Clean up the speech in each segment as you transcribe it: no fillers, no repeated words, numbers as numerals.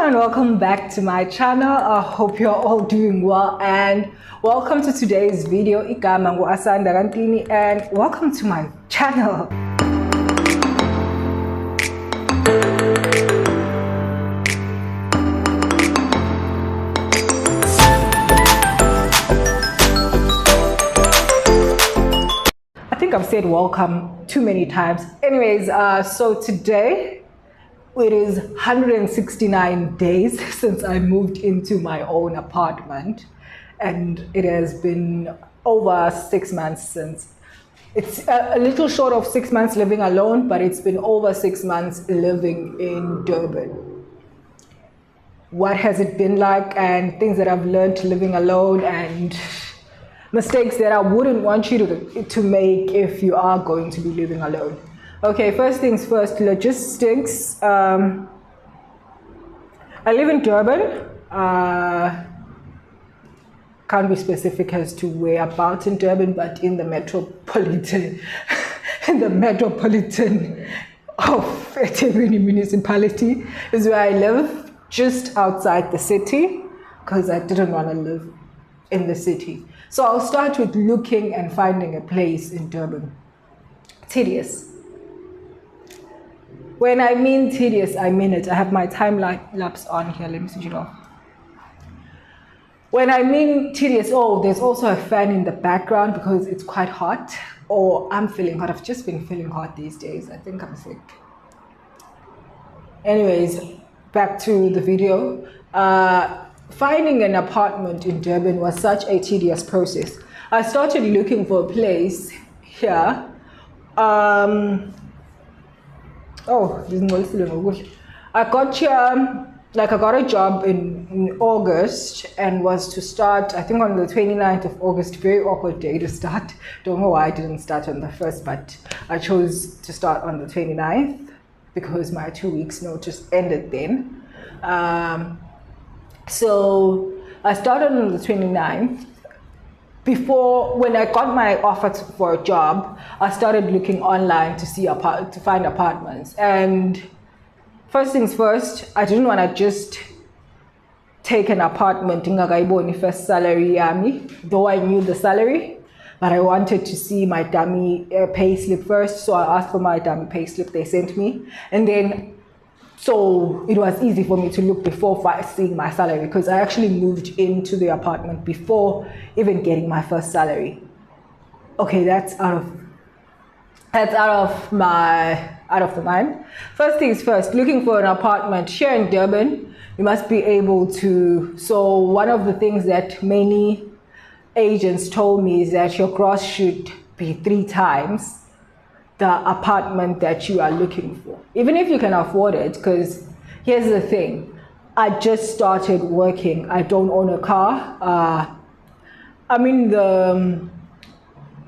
and welcome back to my channel. I hope you're all doing well and welcome to today's video. Igama ngu AsandaNtini and welcome to my channel. I think I've said welcome too many times. Anyways, so today it is 169 days since I moved into my own apartment, and it has been over 6 months since. It's a little short of 6 months living alone, but it's been over 6 months living in Durban. What has it been like, and things that I've learned living alone, and mistakes that I wouldn't want you to make if you are going to be living alone. Okay, first things first, logistics. I live in Durban. Can't be specific as to whereabouts in Durban, but in the metropolitan, of eThekwini municipality is where I live, just outside the city, because I didn't want to live in the city. So I'll start with looking and finding a place in Durban. Tedious. When I mean tedious, I mean it. I have my time lapse on here. Let me switch it off. When I mean tedious, oh, there's also a fan in the background because it's quite hot. Or I'm feeling hot. I've just been feeling hot these days. I think I'm sick. Anyways, back to the video. Finding an apartment in Durban was such a tedious process. I started looking for a place here. I got here, I got a job in August and was to start, I think on the 29th of August, very awkward day to start. Don't know why I didn't start on the 1st, but I chose to start on the 29th because my 2 weeks notice ended then. So I started on the 29th. When I got my offer for a job, I started looking online to find apartments. And first things first, I didn't want to just take an apartment in ngakaiboni first salary yami, though I knew the salary, but I wanted to see my dummy pay slip first. So I asked for my dummy pay slip. They sent me, and then so it was easy for me to look before seeing my salary, because I actually moved into the apartment before even getting my first salary. Okay, that's out of the mind. First things first, looking for an apartment here in Durban, you must be able to. So one of the things that many agents told me is that your gross should be 3 times the apartment that you are looking for, even if you can afford it. Because here's the thing, I just started working. I don't own a car. I'm in the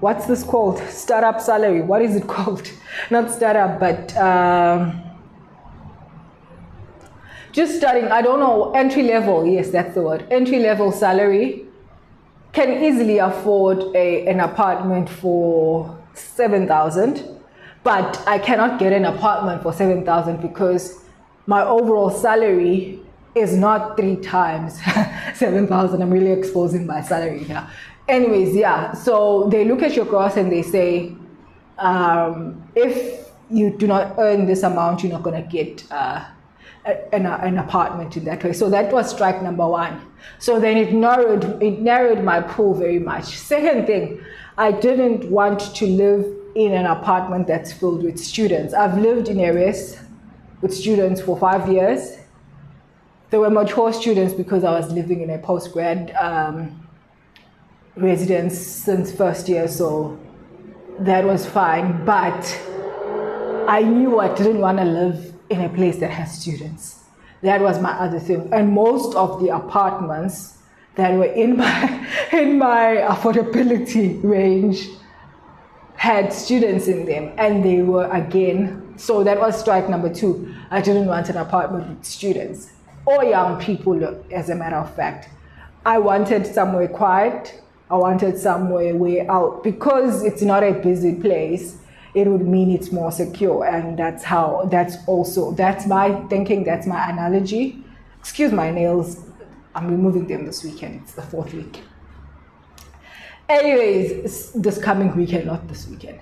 what's this called, startup salary. What is it called? Not startup, but just starting. I don't know, entry level. Yes, that's the word, entry level salary. Can easily afford an apartment for 7,000. But I cannot get an apartment for 7,000 because my overall salary is not 3 times 7,000. I'm really exposing my salary here. Anyways, yeah. So they look at your gross and they say, if you do not earn this amount, you're not going to get an apartment in that way. So that was strike number 1. So then it narrowed my pool very much. Second thing, I didn't want to live in an apartment that's filled with students. I've lived in areas with students for 5 years. There were mature students because I was living in a postgrad residence since first year, so that was fine. But I knew I didn't want to live in a place that has students. That was my other thing. And most of the apartments that were in my affordability range had students in them, and they were, again, so that was strike number 2. I didn't want an apartment with students or young people, as a matter of fact. I wanted somewhere quiet. I wanted somewhere way out, because it's not a busy place. It would mean it's more secure, and that's my thinking, that's my analogy. excuse my nails, I'm removing them this weekend. It's the 4th week. Anyways, this coming weekend, not this weekend.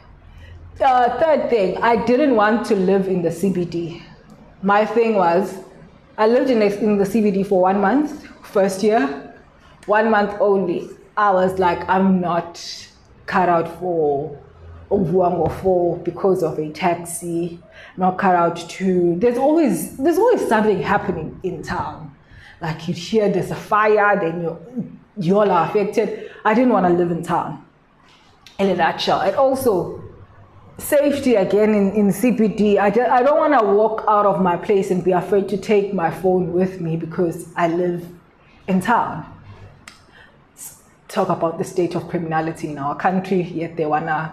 Third thing, I didn't want to live in the CBD. My thing was, I lived in the CBD for 1 month, first year, 1 month only. I was like, I'm not cut out for because of a taxi, not cut out to, there's always something happening in town. Like you hear there's a fire, then you all are affected. I didn't want to live in town, in a nutshell. And also, safety again in CBD. I don't want to walk out of my place and be afraid to take my phone with me because I live in town. Talk about the state of criminality in our country, yet they want to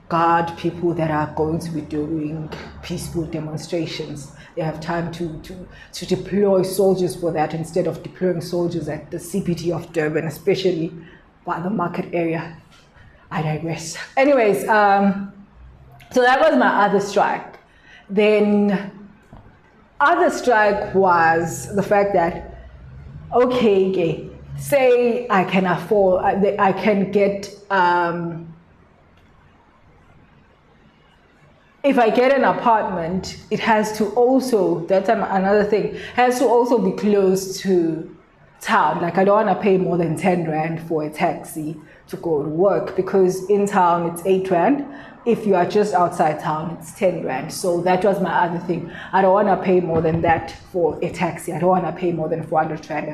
guard people that are going to be doing peaceful demonstrations. They have time to deploy soldiers for that instead of deploying soldiers at the CBD of Durban, especially by the market area. I digress. Anyways, so that was my other strike. Then other strike was the fact that, okay, say I can afford, I can get, if I get an apartment, it has to also, that's another thing, has to also be close to town. Like I don't want to pay more than 10 Rand for a taxi to go to work, because in town it's 8 Rand. If you are just outside town, it's 10 Rand. So that was my other thing. I don't want to pay more than that for a taxi. I don't want to pay more than 400 Rand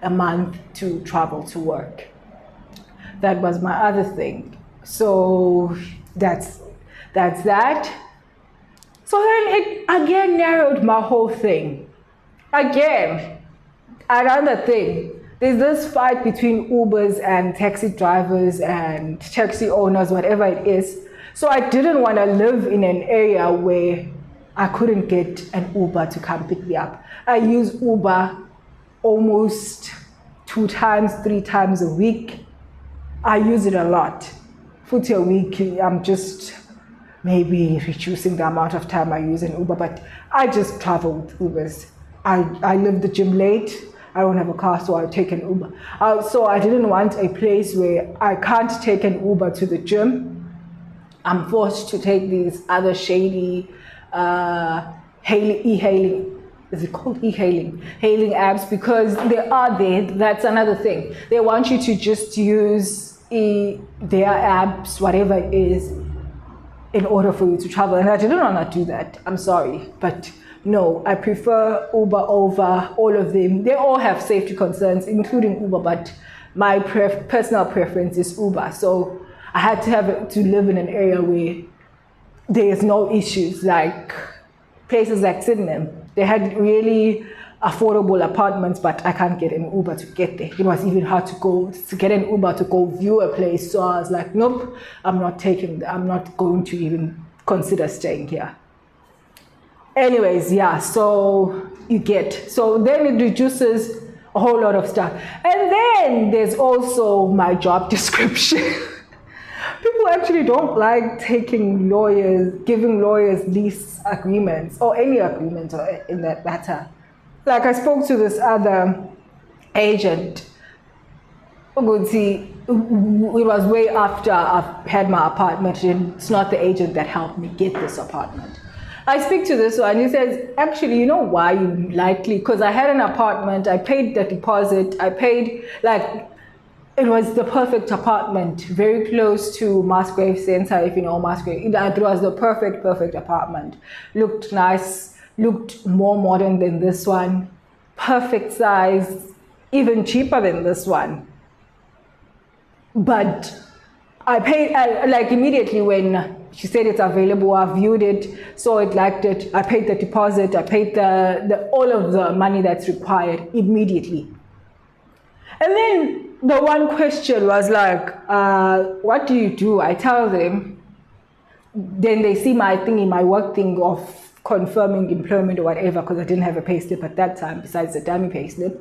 a month to travel to work. That was my other thing. So that's that. So then it again narrowed my whole thing. Again, another thing. There's this fight between Ubers and taxi drivers and taxi owners, whatever it is. So I didn't want to live in an area where I couldn't get an Uber to come pick me up. I use Uber almost 2 times, 3 times a week. I use it a lot. 40 a week, I'm just maybe reducing the amount of time I use an Uber, but I just travel with Ubers. I leave the gym late. I don't have a car, so I'll take an Uber. So I didn't want a place where I can't take an Uber to the gym. I'm forced to take these other shady e-hailing, is it called e-hailing? Hailing apps, because they are there. That's another thing. They want you to just use their apps, whatever it is, in order for you to travel. And I didn't want to do that. I'm sorry, but no, I prefer Uber over all of them. They all have safety concerns, including Uber, but my personal preference is Uber. So I had to live in an area where there's no issues, like places like Sydenham. They had really affordable apartments, but I can't get an Uber to get there. It was even hard to get an Uber to go view a place. So I was like, nope, I'm not going to even consider staying here. Anyways, yeah, so then it reduces a whole lot of stuff. And then there's also my job description. People actually don't like giving lawyers lease agreements or any agreement in that matter. Like I spoke to this other agent. It was way after I've had my apartment, and it's not the agent that helped me get this apartment. I speak to this one, and he says, actually, you know why you likely, because I had an apartment, I paid the deposit, it was the perfect apartment, very close to Musgrave Center, if you know Musgrave. It was the perfect apartment. Looked nice, looked more modern than this one, perfect size, even cheaper than this one. But I paid, immediately when she said it's available, I viewed it, saw it, liked it, I paid the deposit, I paid all of the money that's required immediately. And then the one question was like, what do you do? I tell them, then they see my work thing of confirming employment or whatever, because I didn't have a payslip at that time besides the dummy payslip.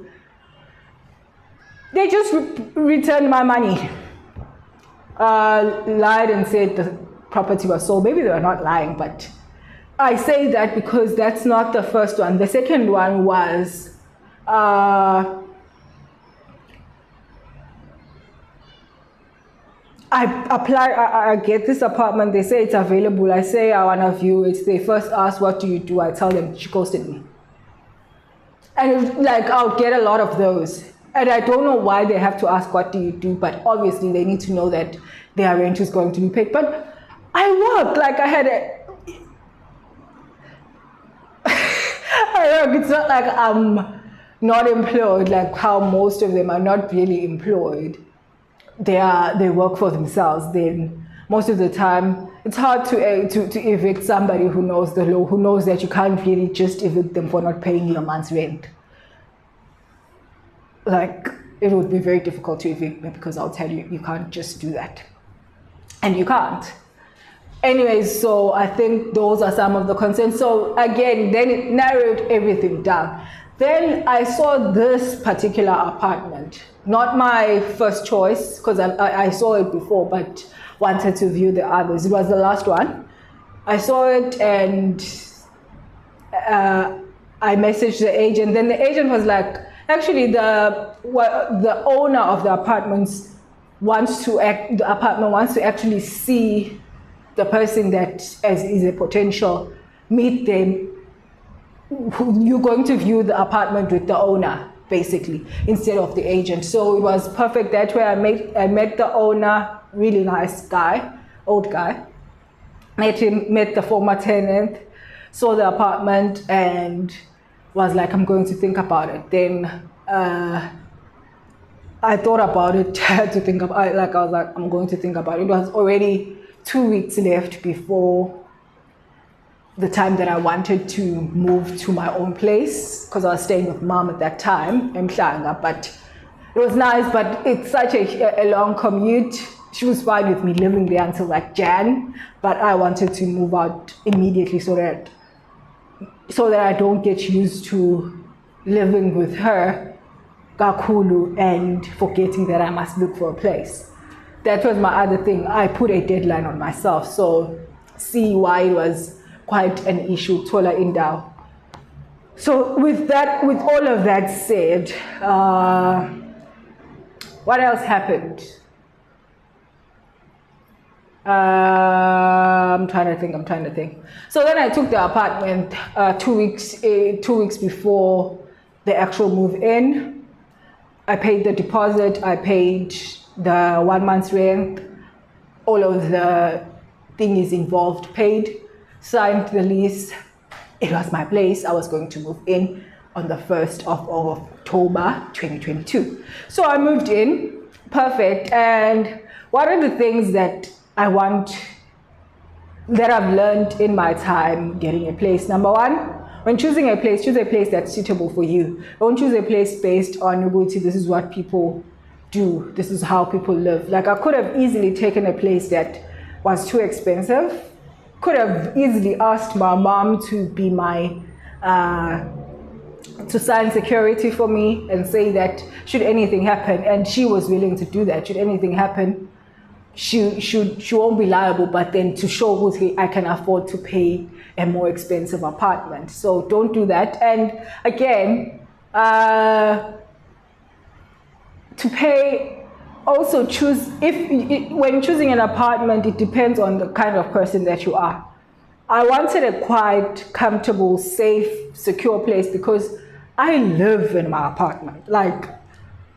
They just returned my money. Lied and said the property was sold. Maybe they were not lying, but I say that because that's not the first one. The second one was Uh, I get this apartment, they say it's available. I say I want to view it. They first ask, what do you do? I tell them, she ghosted me. And like, I'll get a lot of those. And I don't know why they have to ask, what do you do? But obviously they need to know that their rent is going to be paid. But I work, like I had I work. It's not like I'm not employed, like how most of them are not really employed. They work for themselves. Then most of the time it's hard to evict somebody who knows the law, who knows that you can't really just evict them for not paying your month's rent. Like, it would be very difficult to evict me, because I'll tell you, you can't just do that, and you can't. Anyways, so I think those are some of the concerns. So again, then it narrowed everything down. Then I saw this particular apartment, not my first choice, because I saw it before, but wanted to view the others. It was the last one. I saw it, and I messaged the agent. Then the agent was like, actually, the owner of the apartments wants to actually see the person that is a potential, meet them. You're going to view the apartment with the owner, basically, instead of the agent. So it was perfect that way. I met the owner, really nice guy, old guy. Met the former tenant, saw the apartment, and was like, I'm going to think about it. Then I thought about it, to think about it. Like, I was like, I'm going to think about it. It was already 2 weeks left before the time that I wanted to move to my own place, because I was staying with mom at that time in Mhlanga. But it was nice, but it's such a long commute. She was fine with me living there until like Jan, but I wanted to move out immediately so that I don't get used to living with her kakhulu and forgetting that I must look for a place. That was my other thing. I put a deadline on myself, so see why it was quite an issue, Tola Indao. So with all of that said, what else happened? I'm trying to think. So then I took the apartment 2 weeks before the actual move in. I paid the deposit, I paid the 1 month's rent, all of the things involved paid, signed the lease. It was my place. I was going to move in on the 1st of October 2022. So I moved in, perfect. And one of the things that I've learned in my time getting a place, number one, when choosing a place, choose a place that's suitable for you. Don't choose a place based on, this is what people do, this is how people live. Like, I could have easily taken a place that was too expensive, could have easily asked my mom to be to sign security for me and say that should anything happen, and she was willing to do that. Should anything happen, she won't be liable, but then to show who I can afford to pay a more expensive apartment. So don't do that. And again, to pay, also choose, when choosing an apartment, it depends on the kind of person that you are. I wanted a quiet, comfortable, safe, secure place because I live in my apartment. Like,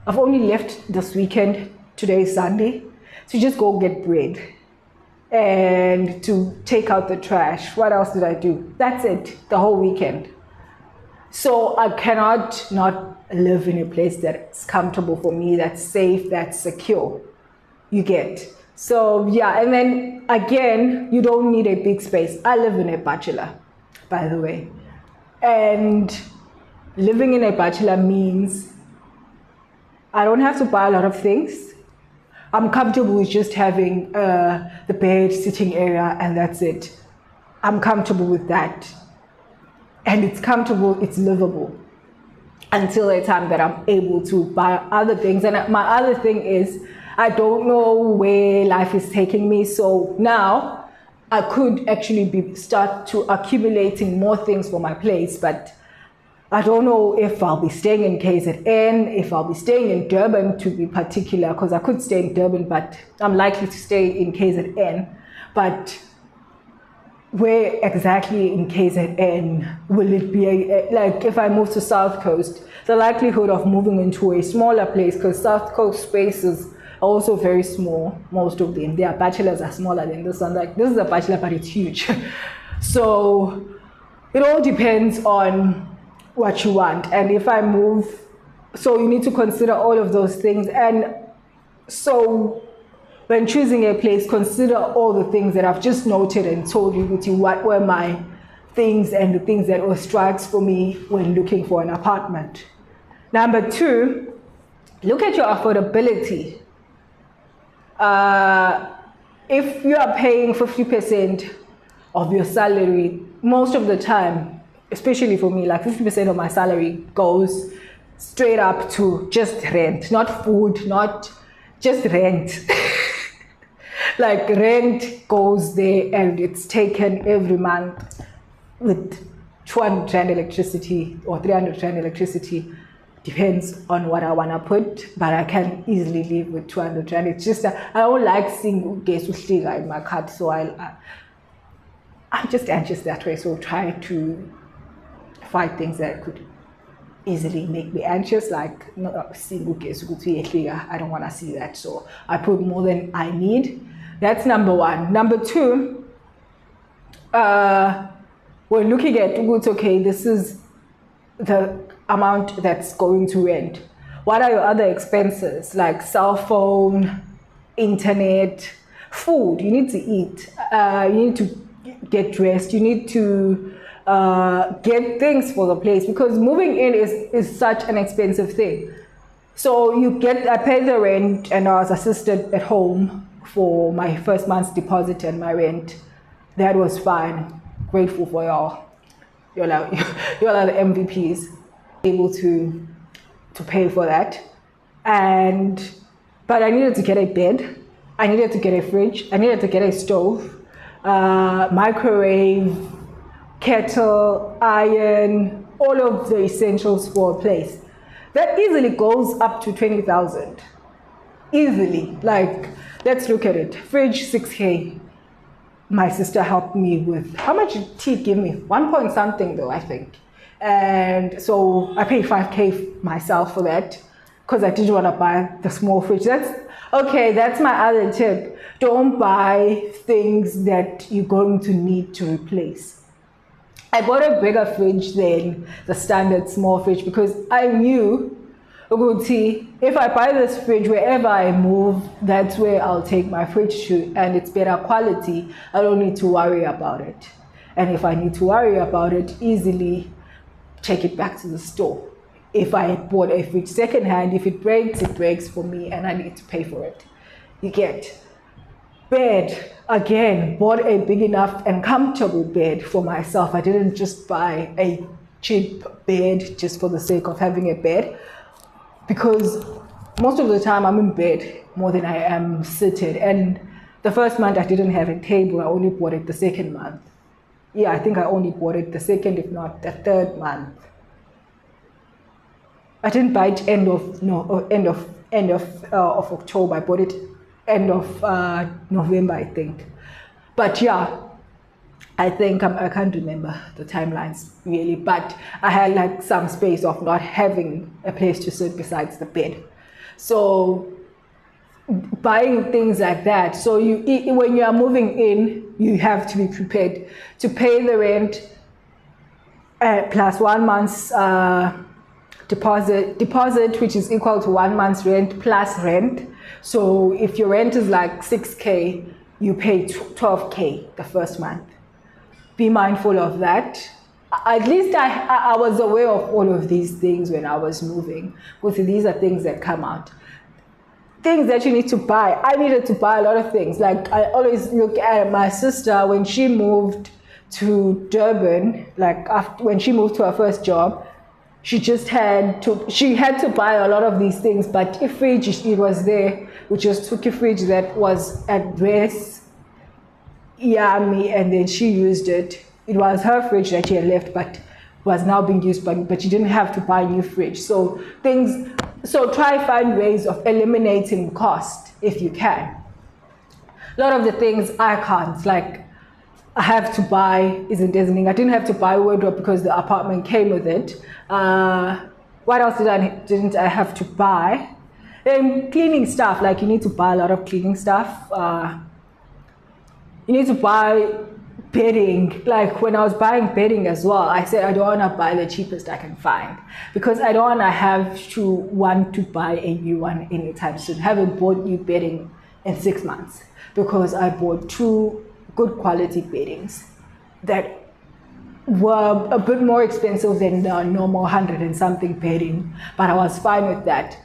I've only left this weekend, today is Sunday, to just go get bread and to take out the trash. What else did I do? That's it, the whole weekend. So I cannot not live in a place that's comfortable for me, that's safe, that's secure. You get. So yeah, and then again, you don't need a big space. I live in a bachelor, by the way. And living in a bachelor means I don't have to buy a lot of things. I'm comfortable with just having the bed, sitting area, and that's it. I'm comfortable with that. And it's comfortable, it's livable, until a time that I'm able to buy other things. And my other thing is, I don't know where life is taking me. So now I could actually start to accumulating more things for my place, but I don't know if I'll be staying in KZN, if I'll be staying in Durban to be particular, because I could stay in Durban, but I'm likely to stay in KZN. But where exactly in KZN will it be? Like if I move to South Coast, the likelihood of moving into a smaller place, because South Coast spaces are also very small, most of them. Their bachelors are smaller than this one. Like this is a bachelor, but it's huge. So it all depends on what you want. And if I move, so you need to consider all of those things. And so when choosing a place, consider all the things that I've just noted and told you what were my things and the things that were strikes for me when looking for an apartment. Number two, look at your affordability. If you are paying 50% of your salary, most of the time, especially for me, like 50% of my salary goes straight up to just rent, not food, not just rent. Like rent goes there and it's taken every month with 200 rand electricity or 300 rand electricity. Depends on what I want to put, but I can easily live with 200 rand. It's just that I don't like seeing gas in my card, so I'm just anxious that way, so try to find things that could easily make me anxious, like I don't want to see that, so I put more than I need. That's number one. Number two, we're looking at, okay, this is the amount that's going to rent. What are your other expenses, like cell phone, internet, food? You need to eat, you need to get dressed, you need to get things for the place, because moving in is such an expensive thing. So I paid the rent and I was assisted at home for my first month's deposit and my rent. That was fine. Grateful for y'all. Y'all are the MVPs, able to pay for that. But I needed to get a bed. I needed to get a fridge. I needed to get a stove, microwave, kettle, iron, all of the essentials for a place. That easily goes up to 20,000. Easily. Like, let's look at it. Fridge, 6K. My sister helped me with, how much did she give me? 1 point something though, I think. And so I paid 5K myself for that because I didn't want to buy the small fridge. That's my other tip. Don't buy things that you're going to need to replace. I bought a bigger fridge than the standard small fridge because I knew, if I buy this fridge, wherever I move, that's where I'll take my fridge to, and it's better quality. I don't need to worry about it. And if I need to worry about it, easily take it back to the store. If I bought a fridge secondhand, if it breaks for me and I need to pay for it. You get. Bed, again, bought a big enough and comfortable bed for myself. I didn't just buy a cheap bed just for the sake of having a bed, because most of the time I'm in bed more than I am seated. And the first month I didn't have a table. I only bought it the second month. Yeah, I think I only bought it the second, if not the third month. I didn't buy it end of October. I bought it end of November, I think. But yeah, I think I can't remember the timelines really, but I had like some space of not having a place to sit besides the bed. So buying things like that. So when you are moving in, you have to be prepared to pay the rent plus 1 month's deposit, which is equal to 1 month's rent plus rent. So if your rent is like 6K, you pay 12K the first month. Be mindful of that. At least I was aware of all of these things when I was moving, because these are things that come out. Things that you need to buy. I needed to buy a lot of things. Like I always look at my sister when she moved to Durban, when she moved to her first job, she had to buy a lot of these things, but a fridge, it was there. We just took a fridge that was at rest, yummy, and then she used it. It was her fridge that she had left, but was now being used, but you didn't have to buy a new fridge. So try find ways of eliminating cost if you can. A lot of the things I can't, like I have to buy isn't anything. I didn't have to buy a wardrobe because the apartment came with it. What else didn't I have to buy? Cleaning stuff, like you need to buy a lot of cleaning stuff. You need to buy bedding. Like when I was buying bedding as well, I said I don't want to buy the cheapest I can find because I don't want to have to want to buy a new one anytime soon. I haven't bought new bedding in 6 months because I bought 2 good quality beddings that were a bit more expensive than the normal 100 and something bedding, but I was fine with that.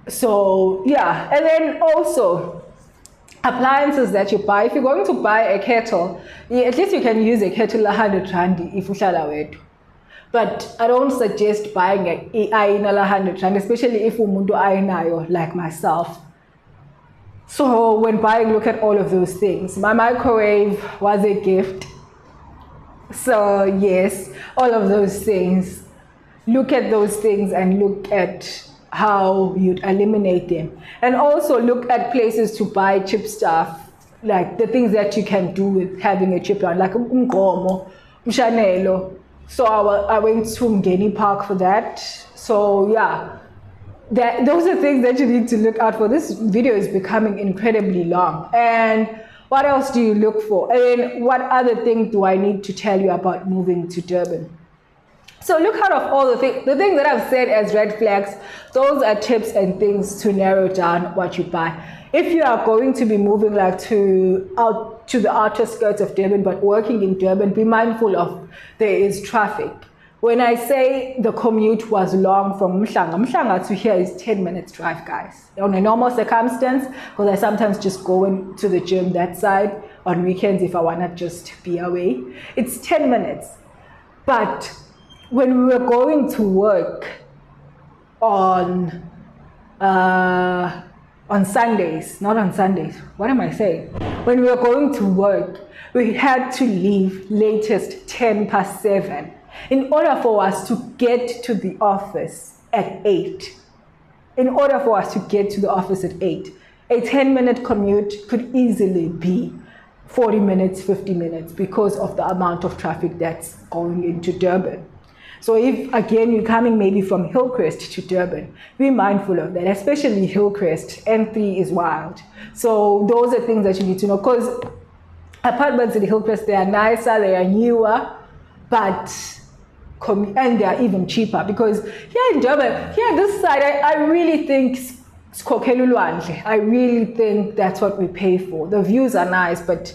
So yeah, and then also appliances that you buy. If you're going to buy a kettle, at least you can use a kettle 100 rand if you shall away. But I don't suggest buying a ayina 100 rand, especially if umuntu ayinayo like myself. So when buying, look at all of those things. My microwave was a gift. So yes, all of those things. Look at those things and look at how you'd eliminate them. And also look at places to buy cheap stuff, like the things that you can do with having a cheap one, like umgomo, umshanelo. So I went to Mgeni Park for that. So yeah. Those are things that you need to look out for. This video is becoming incredibly long. And what else do you look for? And what other thing do I need to tell you about moving to Durban? So look out of all the things that I've said as red flags. Those are tips and things to narrow down what you buy. If you are going to be moving like to the outer skirts of Durban, but working in Durban, be mindful of there is traffic. When I say the commute was long from Mhlanga to here is 10 minutes drive, guys. On a normal circumstance, because I sometimes just go into the gym that side on weekends if I want to just be away. It's 10 minutes. But when we were going to work on Sundays, not on Sundays, what am I saying? When we were going to work, we had to leave latest 7:10. In order for us to get to the office at 8, a 10-minute commute could easily be 40 minutes, 50 minutes because of the amount of traffic that's going into Durban. So if, again, you're coming maybe from Hillcrest to Durban, be mindful of that, especially Hillcrest. N3 is wild. So those are things that you need to know, because apartments in Hillcrest, they are nicer, they are newer, and they are even cheaper, because here in Durban, here on this side, I really think I really think that's what we pay for. The views are nice, but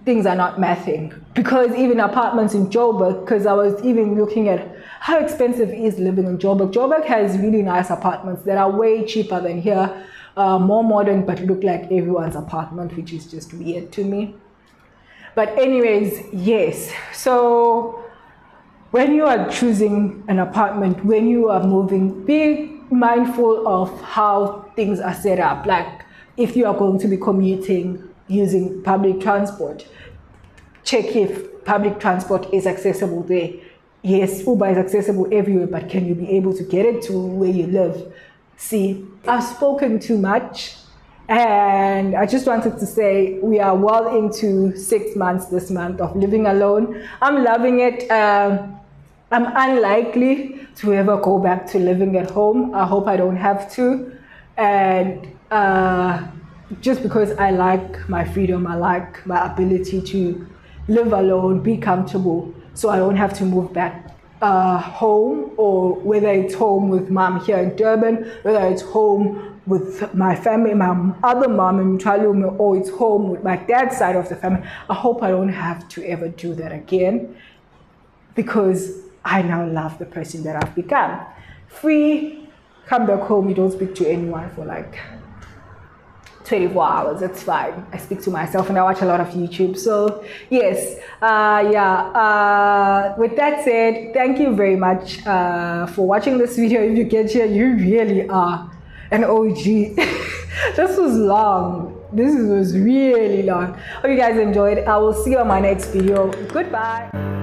things are not mathing. Because even apartments in Joburg, because I was even looking at how expensive is living in Joburg. Joburg has really nice apartments that are way cheaper than here, more modern, but look like everyone's apartment, which is just weird to me. But anyways, yes. So when you are choosing an apartment, when you are moving, be mindful of how things are set up. Like if you are going to be commuting using public transport, check if public transport is accessible there. Yes, Uber is accessible everywhere, but can you be able to get it to where you live? See, I've spoken too much. And I just wanted to say we are well into 6 months this month of living alone. I'm loving it. I'm unlikely to ever go back to living at home. I hope I don't have to. And just because I like my freedom, I like my ability to live alone, be comfortable, so I don't have to move back home, or whether it's home with mom here in Durban, whether it's home with my family, my other mom in Mtralume, or it's home with my dad's side of the family. I hope I don't have to ever do that again, because I now love the person that I've become. Free, come back home, you don't speak to anyone for like 24 hours, it's fine. I speak to myself and I watch a lot of YouTube. So yes, with that said, thank you very much for watching this video. If you get here, you really are an OG. This was long. this was really long. Hope you guys enjoyed. I will see you on my next video. Goodbye.